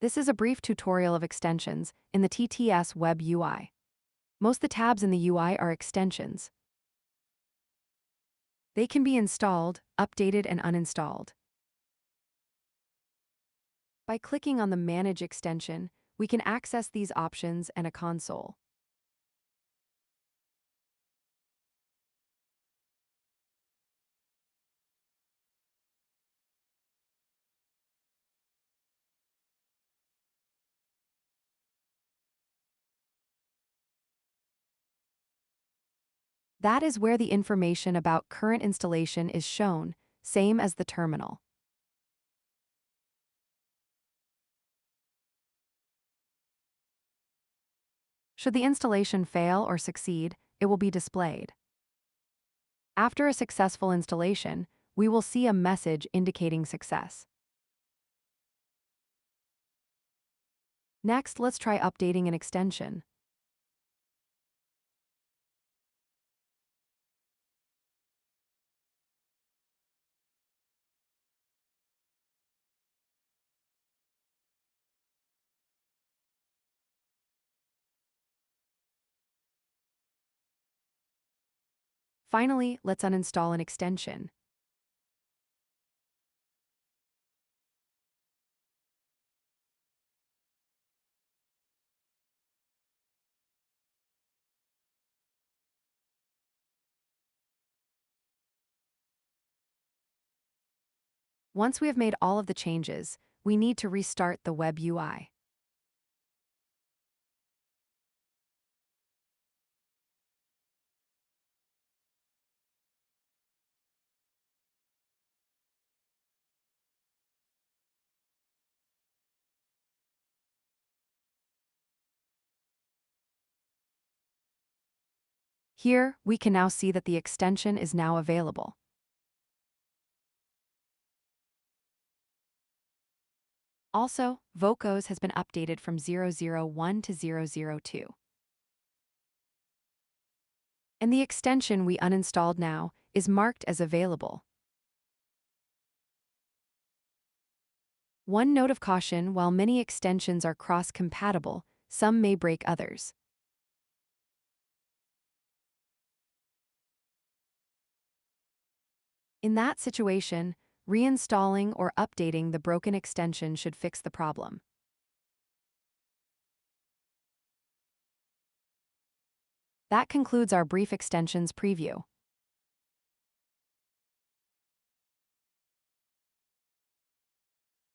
This is a brief tutorial of extensions in the TTS Web UI. Most of the tabs in the UI are extensions. They can be installed, updated, and uninstalled. By clicking on the Manage extension, we can access these options and a console. That is where the information about current installation is shown, same as the terminal. Should the installation fail or succeed, it will be displayed. After a successful installation, we will see a message indicating success. Next, let's try updating an extension. Finally, let's uninstall an extension. Once we have made all of the changes, we need to restart the Web UI. Here, we can now see that the extension is now available. Also, Vocos has been updated from 001 to 002. And the extension we uninstalled now is marked as available. One note of caution: while many extensions are cross-compatible, some may break others. In that situation, reinstalling or updating the broken extension should fix the problem. That concludes our brief extensions preview.